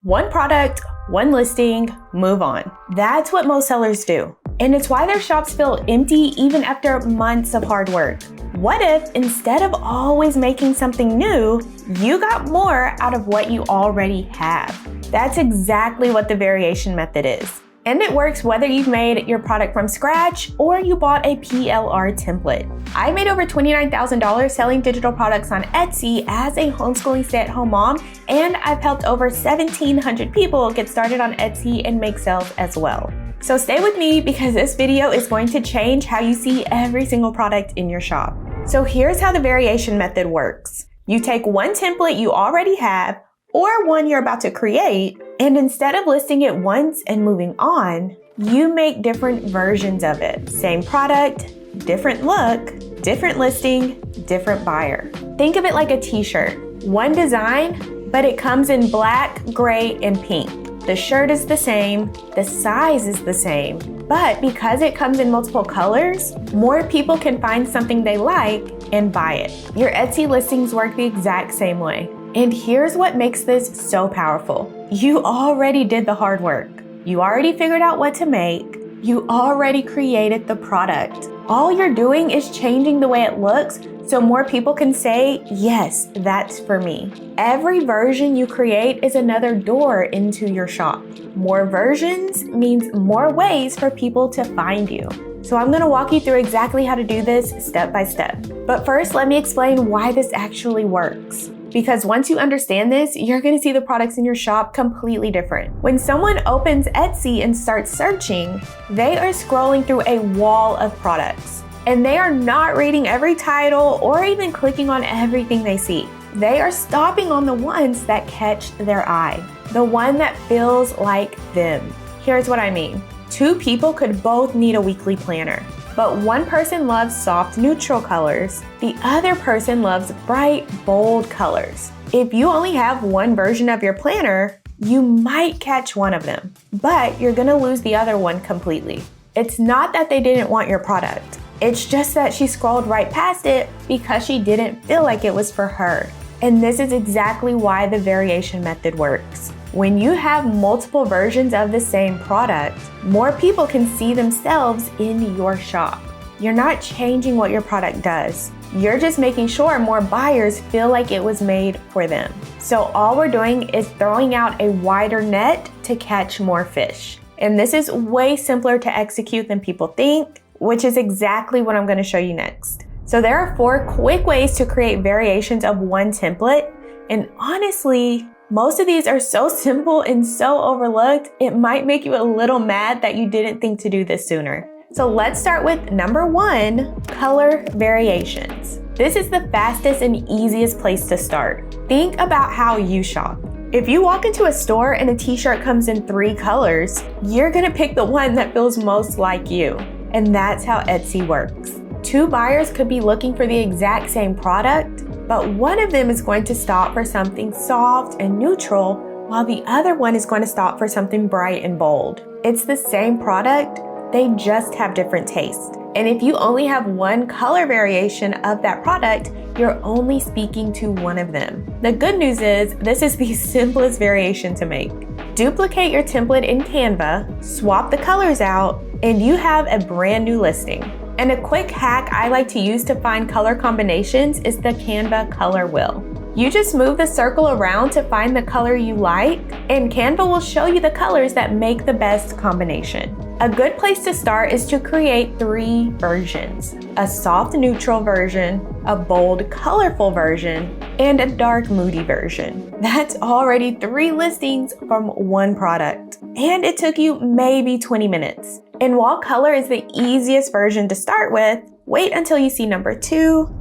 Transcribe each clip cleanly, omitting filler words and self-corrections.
One product, one listing, move on. That's what most sellers do. And it's why their shops feel empty even after months of hard work. What if instead of always making something new, you got more out of what you already have? That's exactly what the variation method is. And it works whether you've made your product from scratch or you bought a PLR template. I made over $29,000 selling digital products on Etsy as a homeschooling stay-at-home mom, and I've helped over 1,700 people get started on Etsy and make sales as well. So stay with me because this video is going to change how you see every single product in your shop. So here's how the variation method works. You take one template you already have or one you're about to create, and instead of listing it once and moving on, you make different versions of it. Same product, different look, different listing, different buyer. Think of it like a t-shirt. One design, but it comes in black, gray, and pink. The shirt is the same, the size is the same, but because it comes in multiple colors, more people can find something they like and buy it. Your Etsy listings work the exact same way. And here's what makes this so powerful. You already did the hard work. You already figured out what to make. You already created the product. All you're doing is changing the way it looks so more people can say, yes, that's for me. Every version you create is another door into your shop. More versions means more ways for people to find you. So I'm gonna walk you through exactly how to do this step by step. But first, let me explain why this actually works. Because once you understand this, you're gonna see the products in your shop completely different. When someone opens Etsy and starts searching, they are scrolling through a wall of products. And they are not reading every title or even clicking on everything they see. They are stopping on the ones that catch their eye, the one that feels like them. Here's what I mean. Two people could both need a weekly planner, but one person loves soft neutral colors. The other person loves bright, bold colors. If you only have one version of your planner, you might catch one of them, but you're gonna lose the other one completely. It's not that they didn't want your product. It's just that she scrolled right past it because she didn't feel like it was for her. And this is exactly why the variation method works. When you have multiple versions of the same product, more people can see themselves in your shop. You're not changing what your product does. You're just making sure more buyers feel like it was made for them. So all we're doing is throwing out a wider net to catch more fish. And this is way simpler to execute than people think, which is exactly what I'm going to show you next. So there are 4 quick ways to create variations of one template. And honestly, most of these are so simple and so overlooked, it might make you a little mad that you didn't think to do this sooner. So let's start with number 1, color variations. This is the fastest and easiest place to start. Think about how you shop. If you walk into a store and a t-shirt comes in 3 colors, you're gonna pick the one that feels most like you. And that's how Etsy works. 2 buyers could be looking for the exact same product, but one of them is going to stop for something soft and neutral, while the other one is going to stop for something bright and bold. It's the same product, they just have different tastes. And if you only have one color variation of that product, you're only speaking to one of them. The good news is, this is the simplest variation to make. Duplicate your template in Canva, swap the colors out, and you have a brand new listing. And a quick hack I like to use to find color combinations is the Canva color wheel. You just move the circle around to find the color you like, and Canva will show you the colors that make the best combination. A good place to start is to create 3 versions: a soft neutral version, a bold colorful version, and a dark moody version. That's already 3 listings from one product. And it took you maybe 20 minutes. And while color is the easiest version to start with, wait until you see number 2,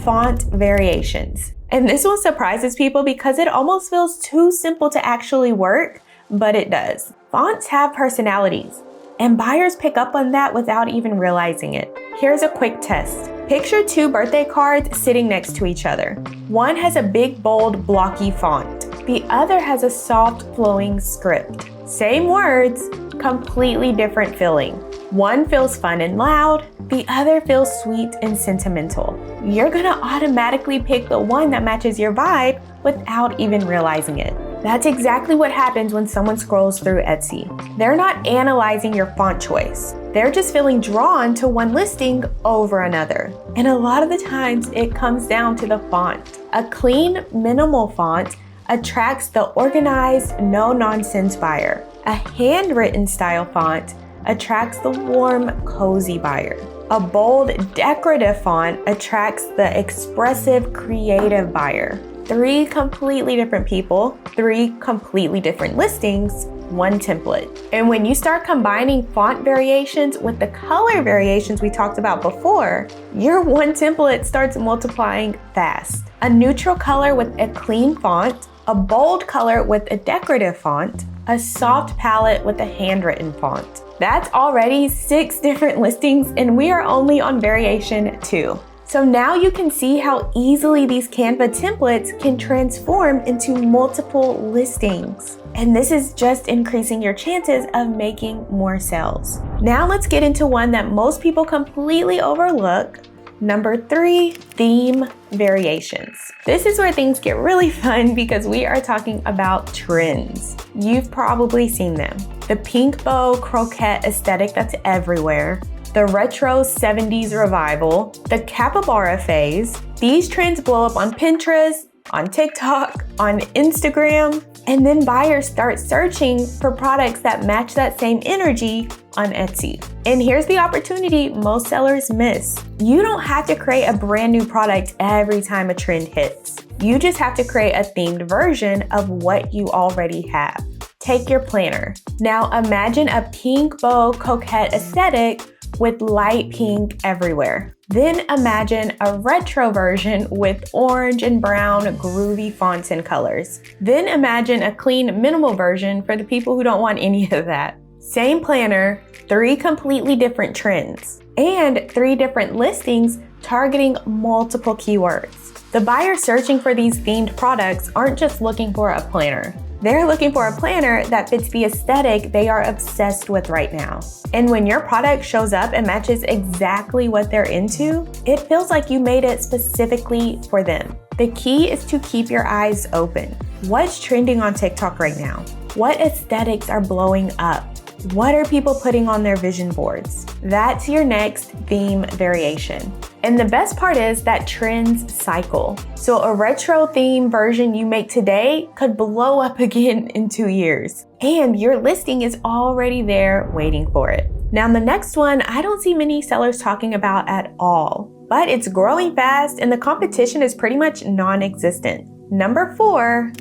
font variations. And this one surprises people because it almost feels too simple to actually work, but it does. Fonts have personalities, and buyers pick up on that without even realizing it. Here's a quick test. Picture 2 birthday cards sitting next to each other. One has a big, bold, blocky font. The other has a soft, flowing script. Same words, completely different feeling. One feels fun and loud, the other feels sweet and sentimental. You're gonna automatically pick the one that matches your vibe without even realizing it. That's exactly what happens when someone scrolls through Etsy. They're not analyzing your font choice. They're just feeling drawn to one listing over another. And a lot of the times it comes down to the font. A clean, minimal font attracts the organized, no-nonsense buyer. A handwritten style font attracts the warm, cozy buyer. A bold, decorative font attracts the expressive, creative buyer. 3 completely different people, 3 completely different listings, 1 template. And when you start combining font variations with the color variations we talked about before, your 1 template starts multiplying fast. A neutral color with a clean font, a bold color with a decorative font, a soft palette with a handwritten font. That's already 6 different listings, and we are only on variation 2. So now you can see how easily these Canva templates can transform into multiple listings. And this is just increasing your chances of making more sales. Now let's get into one that most people completely overlook. Number 3, theme variations. This is where things get really fun because we are talking about trends. You've probably seen them. The pink bow croquette aesthetic that's everywhere, the retro 70s revival, the capybara phase. These trends blow up on Pinterest, on TikTok, on Instagram, and then buyers start searching for products that match that same energy on Etsy. And here's the opportunity most sellers miss. You don't have to create a brand new product every time a trend hits. You just have to create a themed version of what you already have. Take your planner. Now imagine a pink bow coquette aesthetic with light pink everywhere. Then imagine a retro version with orange and brown groovy fonts and colors. Then imagine a clean minimal version for the people who don't want any of that. Same planner, 3 completely different trends, and 3 different listings targeting multiple keywords. The buyers searching for these themed products aren't just looking for a planner. They're looking for a planner that fits the aesthetic they are obsessed with right now. And when your product shows up and matches exactly what they're into, it feels like you made it specifically for them. The key is to keep your eyes open. What's trending on TikTok right now? What aesthetics are blowing up? What are people putting on their vision boards? That's your next theme variation. And the best part is that trends cycle. So a retro theme version you make today could blow up again in 2 years. And your listing is already there waiting for it. Now the next one, I don't see many sellers talking about at all, but it's growing fast and the competition is pretty much non-existent. Number 4,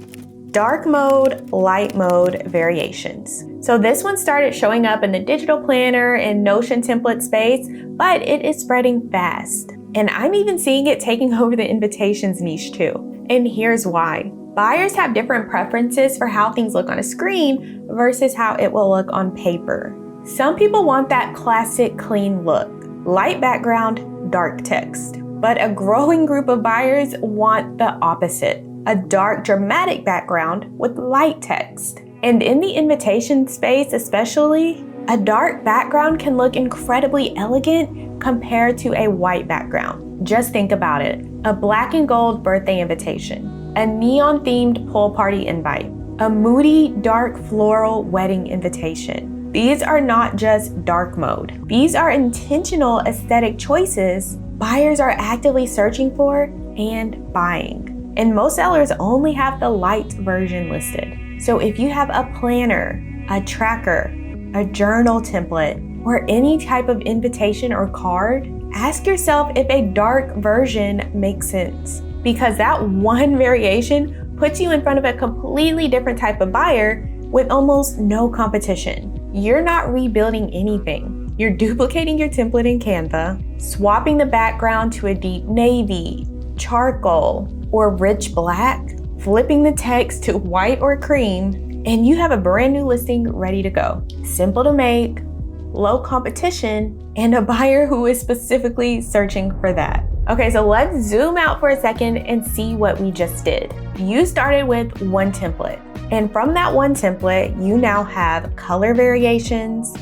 dark mode, light mode variations. So this one started showing up in the digital planner and Notion template space, but it is spreading fast. And I'm even seeing it taking over the invitations niche too. And here's why. Buyers have different preferences for how things look on a screen versus how it will look on paper. Some people want that classic clean look, light background, dark text. But a growing group of buyers want the opposite. A dark, dramatic background with light text. And in the invitation space especially, a dark background can look incredibly elegant compared to a white background. Just think about it. A black and gold birthday invitation, a neon-themed pool party invite, a moody, dark floral wedding invitation. These are not just dark mode. These are intentional aesthetic choices buyers are actively searching for and buying. And most sellers only have the light version listed. So if you have a planner, a tracker, a journal template, or any type of invitation or card, ask yourself if a dark version makes sense. Because that one variation puts you in front of a completely different type of buyer with almost no competition. You're not rebuilding anything. You're duplicating your template in Canva, swapping the background to a deep navy, charcoal, or rich black, flipping the text to white or cream, and you have a brand new listing ready to go. Simple to make, low competition, and a buyer who is specifically searching for that. Okay, so let's zoom out for a second and see what we just did. You started with one template, and from that one template, you now have color variations,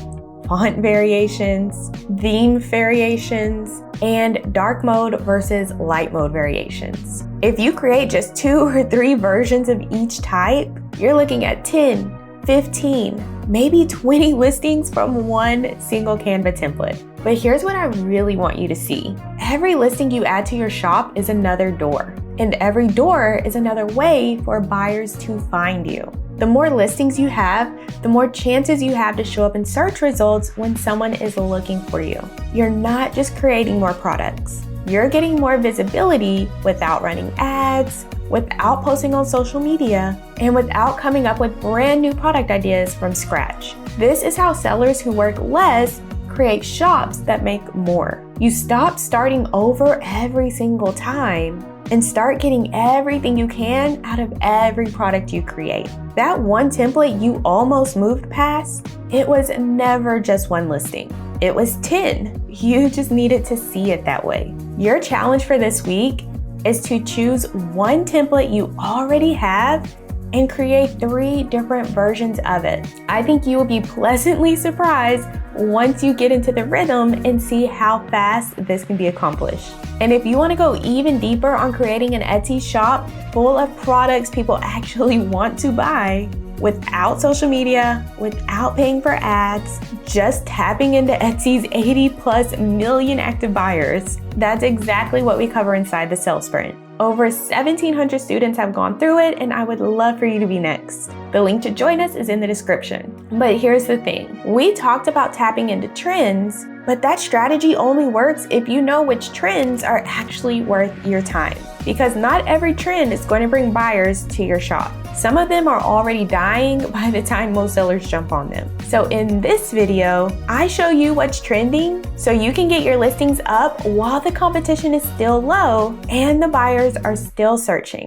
font variations, theme variations, and dark mode versus light mode variations. If you create just 2 or 3 versions of each type, you're looking at 10, 15, maybe 20 listings from one single Canva template. But here's what I really want you to see. Every listing you add to your shop is another door, and every door is another way for buyers to find you. The more listings you have, the more chances you have to show up in search results when someone is looking for you. You're not just creating more products. You're getting more visibility without running ads, without posting on social media, and without coming up with brand new product ideas from scratch. This is how sellers who work less create shops that make more. You stop starting over every single time and start getting everything you can out of every product you create. That one template you almost moved past, it was never just one listing. It was 10. You just needed to see it that way. Your challenge for this week is to choose one template you already have and create 3 different versions of it. I think you will be pleasantly surprised once you get into the rhythm and see how fast this can be accomplished. And if you want to go even deeper on creating an Etsy shop full of products people actually want to buy, without social media, without paying for ads, just tapping into Etsy's 80+ million active buyers, that's exactly what we cover inside the Sales Sprint. Over 1,700 students have gone through it, and I would love for you to be next. The link to join us is in the description. But here's the thing. We talked about tapping into trends, but that strategy only works if you know which trends are actually worth your time. Because not every trend is going to bring buyers to your shop. Some of them are already dying by the time most sellers jump on them. So in this video, I show you what's trending so you can get your listings up while the competition is still low and the buyers are still searching.